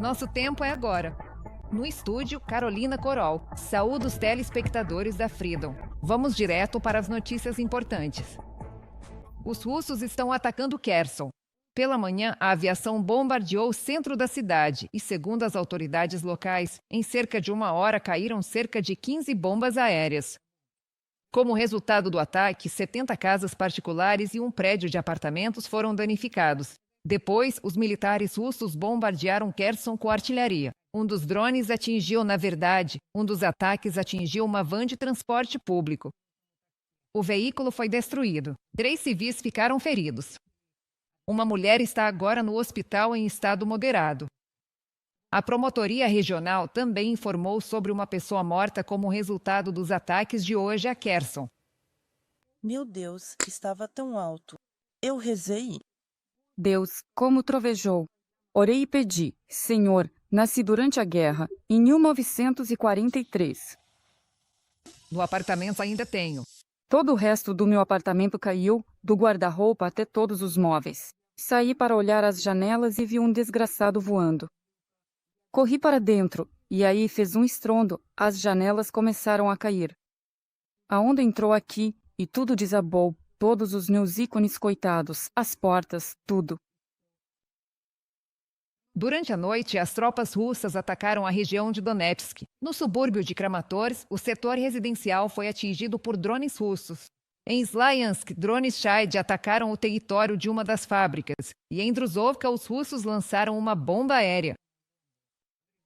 Nosso tempo é agora. No estúdio, Carolina Corol. Saúde os telespectadores da Freedom. Vamos direto para as notícias importantes. Os russos estão atacando Kherson. Pela manhã, a aviação bombardeou o centro da cidade e, segundo as autoridades locais, em cerca de 1 hora caíram cerca de 15 bombas aéreas. Como resultado do ataque, 70 casas particulares e um prédio de apartamentos foram danificados. Depois, os militares russos bombardearam Kherson com artilharia. Um dos drones atingiu, na verdade, um dos ataques atingiu uma van de transporte público. O veículo foi destruído. 3 civis ficaram feridos. Uma mulher está agora no hospital em estado moderado. A Promotoria Regional também informou sobre uma pessoa morta como resultado dos ataques de hoje a Kherson. Meu Deus, estava tão alto. Eu rezei. Deus, como trovejou. Orei e pedi, Senhor, nasci durante a guerra, em 1943. No apartamento ainda tenho. Todo o resto do meu apartamento caiu, do guarda-roupa até todos os móveis. Saí para olhar as janelas e vi um desgraçado voando. Corri para dentro, e aí fez um estrondo, as janelas começaram a cair. A onda entrou aqui, e tudo desabou, todos os meus ícones coitados, as portas, tudo. Durante a noite, as tropas russas atacaram a região de Donetsk. No subúrbio de Kramatorsk, o setor residencial foi atingido por drones russos. Em Slayansk, drones Shahed atacaram o território de uma das fábricas. E em Druzhkovka, os russos lançaram uma bomba aérea.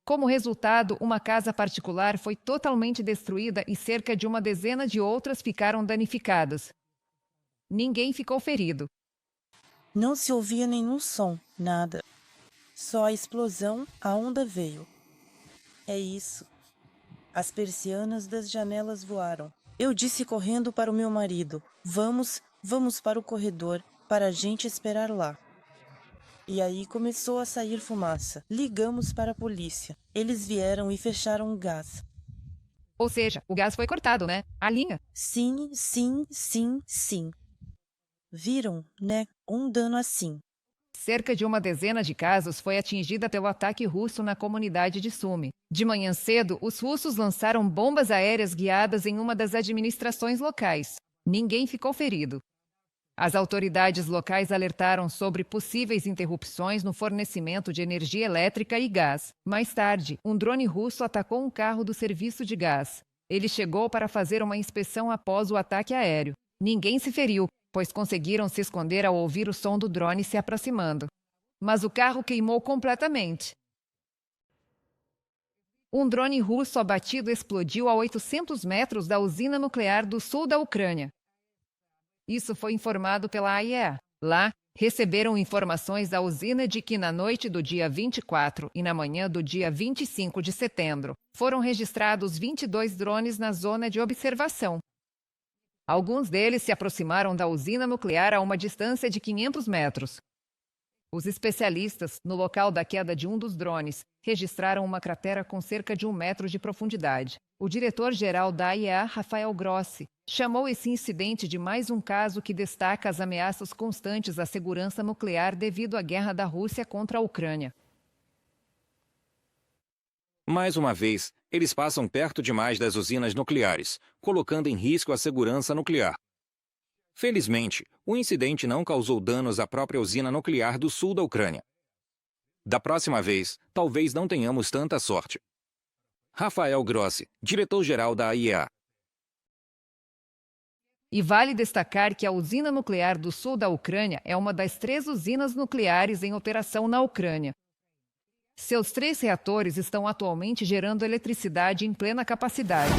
Como resultado, uma casa particular foi totalmente destruída e cerca de uma dezena de outras ficaram danificadas. Ninguém ficou ferido. Não se ouvia nenhum som, nada. Só a explosão, a onda veio. É isso. As persianas das janelas voaram. Eu disse correndo para o meu marido, vamos para o corredor, para a gente esperar lá. E aí começou a sair fumaça. Ligamos para a polícia. Eles vieram e fecharam o gás. Ou seja, o gás foi cortado, né? A linha. Sim. Viram, né? Um dano assim. Cerca de uma dezena de casas foi atingida pelo ataque russo na comunidade de Sumy. De manhã cedo, os russos lançaram bombas aéreas guiadas em uma das administrações locais. Ninguém ficou ferido. As autoridades locais alertaram sobre possíveis interrupções no fornecimento de energia elétrica e gás. Mais tarde, um drone russo atacou um carro do serviço de gás. Ele chegou para fazer uma inspeção após o ataque aéreo. Ninguém se feriu, pois conseguiram se esconder ao ouvir o som do drone se aproximando. Mas o carro queimou completamente. Um drone russo abatido explodiu a 800 metros da usina nuclear do sul da Ucrânia. Isso foi informado pela AIEA. Lá, receberam informações da usina de que na noite do dia 24 e na manhã do dia 25 de setembro, foram registrados 22 drones na zona de observação. Alguns deles se aproximaram da usina nuclear a uma distância de 500 metros. Os especialistas, no local da queda de um dos drones, registraram uma cratera com cerca de 1 metro de profundidade. O diretor-geral da AIEA, Rafael Grossi, chamou esse incidente de mais um caso que destaca as ameaças constantes à segurança nuclear devido à guerra da Rússia contra a Ucrânia. Mais uma vez, eles passam perto demais das usinas nucleares, colocando em risco a segurança nuclear. Felizmente, o incidente não causou danos à própria usina nuclear do sul da Ucrânia. Da próxima vez, talvez não tenhamos tanta sorte. Rafael Grossi, diretor-geral da AIEA. E vale destacar que a usina nuclear do sul da Ucrânia é uma das 3 usinas nucleares em operação na Ucrânia. Seus 3 reatores estão atualmente gerando eletricidade em plena capacidade.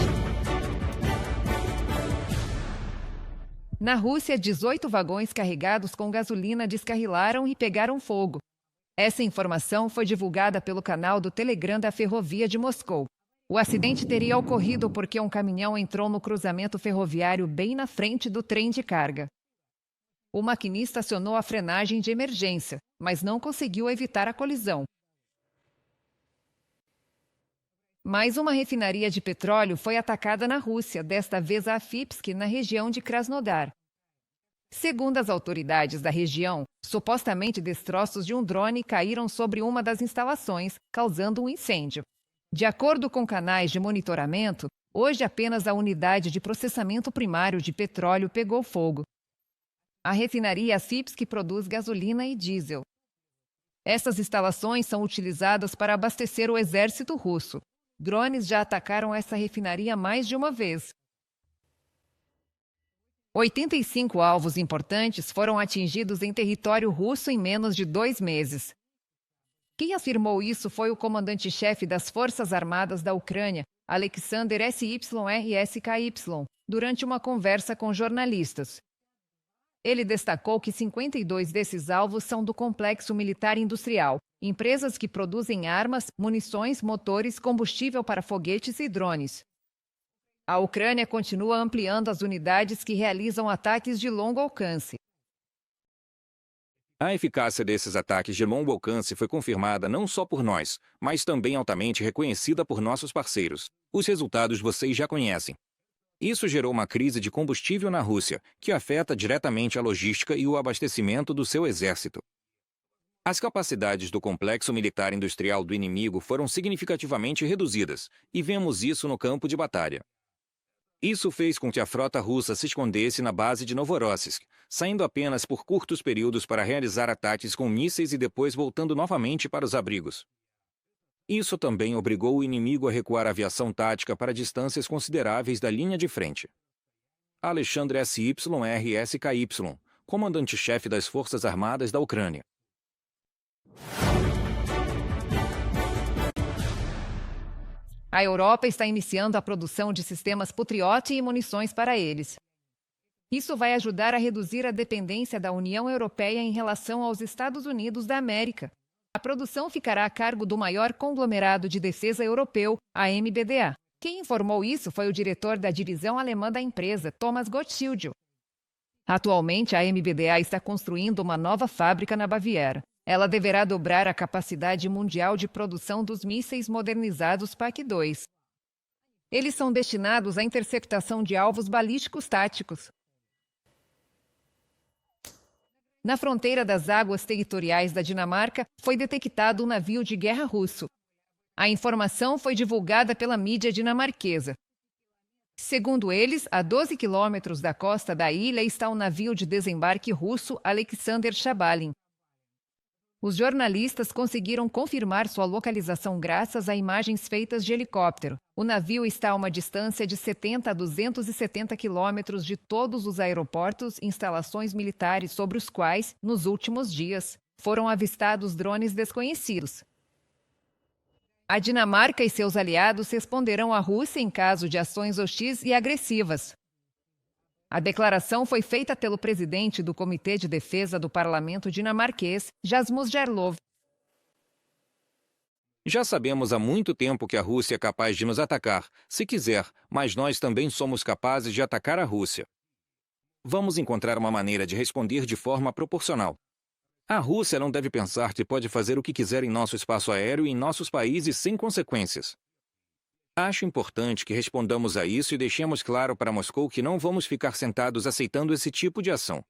Na Rússia, 18 vagões carregados com gasolina descarrilaram e pegaram fogo. Essa informação foi divulgada pelo canal do Telegram da Ferrovia de Moscou. O acidente teria ocorrido porque um caminhão entrou no cruzamento ferroviário bem na frente do trem de carga. O maquinista acionou a frenagem de emergência, mas não conseguiu evitar a colisão. Mais uma refinaria de petróleo foi atacada na Rússia, desta vez a Afipsk, na região de Krasnodar. Segundo as autoridades da região, supostamente destroços de um drone caíram sobre uma das instalações, causando um incêndio. De acordo com canais de monitoramento, hoje apenas a unidade de processamento primário de petróleo pegou fogo. A refinaria Sipsky produz gasolina e diesel. Essas instalações são utilizadas para abastecer o exército russo. Drones já atacaram essa refinaria mais de uma vez. 85 alvos importantes foram atingidos em território russo em menos de 2 meses. Quem afirmou isso foi o comandante-chefe das Forças Armadas da Ucrânia, Alexander SYRSKY, durante uma conversa com jornalistas. Ele destacou que 52 desses alvos são do complexo militar industrial, empresas que produzem armas, munições, motores, combustível para foguetes e drones. A Ucrânia continua ampliando as unidades que realizam ataques de longo alcance. A eficácia desses ataques de longo alcance foi confirmada não só por nós, mas também altamente reconhecida por nossos parceiros. Os resultados vocês já conhecem. Isso gerou uma crise de combustível na Rússia, que afeta diretamente a logística e o abastecimento do seu exército. As capacidades do complexo militar industrial do inimigo foram significativamente reduzidas, e vemos isso no campo de batalha. Isso fez com que a frota russa se escondesse na base de Novorossiysk, saindo apenas por curtos períodos para realizar ataques com mísseis e depois voltando novamente para os abrigos. Isso também obrigou o inimigo a recuar a aviação tática para distâncias consideráveis da linha de frente. Alexandre SYRSKY, comandante-chefe das Forças Armadas da Ucrânia. A Europa está iniciando a produção de sistemas Patriot e munições para eles. Isso vai ajudar a reduzir a dependência da União Europeia em relação aos Estados Unidos da América. A produção ficará a cargo do maior conglomerado de defesa europeu, a MBDA. Quem informou isso foi o diretor da divisão alemã da empresa, Thomas Gottschild. Atualmente, a MBDA está construindo uma nova fábrica na Baviera. Ela deverá dobrar a capacidade mundial de produção dos mísseis modernizados PAC-2. Eles são destinados à interceptação de alvos balísticos táticos. Na fronteira das águas territoriais da Dinamarca, foi detectado um navio de guerra russo. A informação foi divulgada pela mídia dinamarquesa. Segundo eles, a 12 quilômetros da costa da ilha está o navio de desembarque russo Alexander Shabalin. Os jornalistas conseguiram confirmar sua localização graças a imagens feitas de helicóptero. O navio está a uma distância de 70 a 270 quilômetros de todos os aeroportos e instalações militares sobre os quais, nos últimos dias, foram avistados drones desconhecidos. A Dinamarca e seus aliados responderão à Rússia em caso de ações hostis e agressivas. A declaração foi feita pelo presidente do Comitê de Defesa do Parlamento dinamarquês, Rasmus Jarlov. Já sabemos há muito tempo que a Rússia é capaz de nos atacar, se quiser, mas nós também somos capazes de atacar a Rússia. Vamos encontrar uma maneira de responder de forma proporcional. A Rússia não deve pensar que pode fazer o que quiser em nosso espaço aéreo e em nossos países sem consequências. Acho importante que respondamos a isso e deixemos claro para Moscou que não vamos ficar sentados aceitando esse tipo de ação.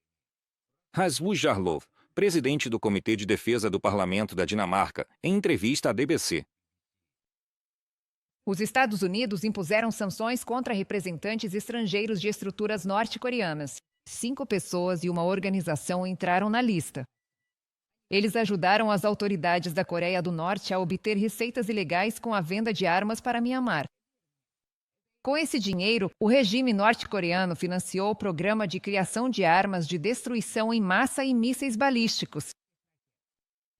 Rasmus Jarlov, presidente do Comitê de Defesa do Parlamento da Dinamarca, em entrevista à BBC. Os Estados Unidos impuseram sanções contra representantes estrangeiros de estruturas norte-coreanas. 5 pessoas e uma organização entraram na lista. Eles ajudaram as autoridades da Coreia do Norte a obter receitas ilegais com a venda de armas para Mianmar. Com esse dinheiro, o regime norte-coreano financiou o programa de criação de armas de destruição em massa e mísseis balísticos.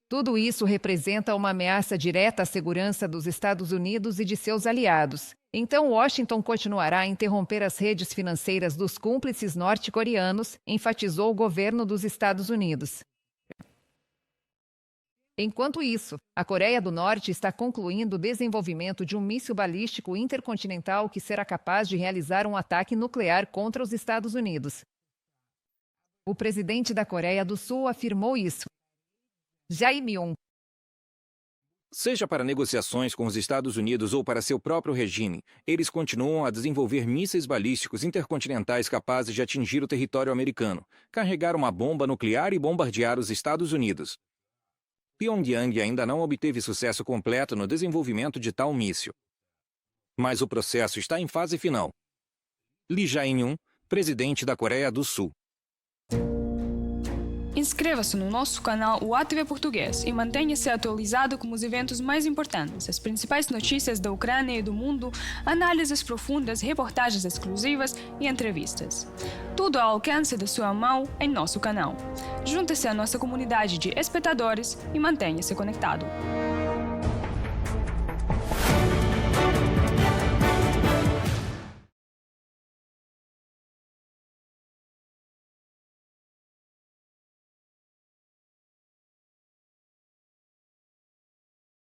Tudo isso representa uma ameaça direta à segurança dos Estados Unidos e de seus aliados. Então, Washington continuará a interromper as redes financeiras dos cúmplices norte-coreanos, enfatizou o governo dos Estados Unidos. Enquanto isso, a Coreia do Norte está concluindo o desenvolvimento de um míssil balístico intercontinental que será capaz de realizar um ataque nuclear contra os Estados Unidos. O presidente da Coreia do Sul afirmou isso. Jae-myung, Seja para negociações com os Estados Unidos ou para seu próprio regime, eles continuam a desenvolver mísseis balísticos intercontinentais capazes de atingir o território americano, carregar uma bomba nuclear e bombardear os Estados Unidos. Pyongyang ainda não obteve sucesso completo no desenvolvimento de tal míssil. Mas o processo está em fase final. Lee Jae-myung, presidente da Coreia do Sul. Inscreva-se no nosso canal UATV Português e mantenha-se atualizado com os eventos mais importantes, as principais notícias da Ucrânia e do mundo, análises profundas, reportagens exclusivas e entrevistas. Tudo ao alcance da sua mão em nosso canal. Junte-se à nossa comunidade de espectadores e mantenha-se conectado.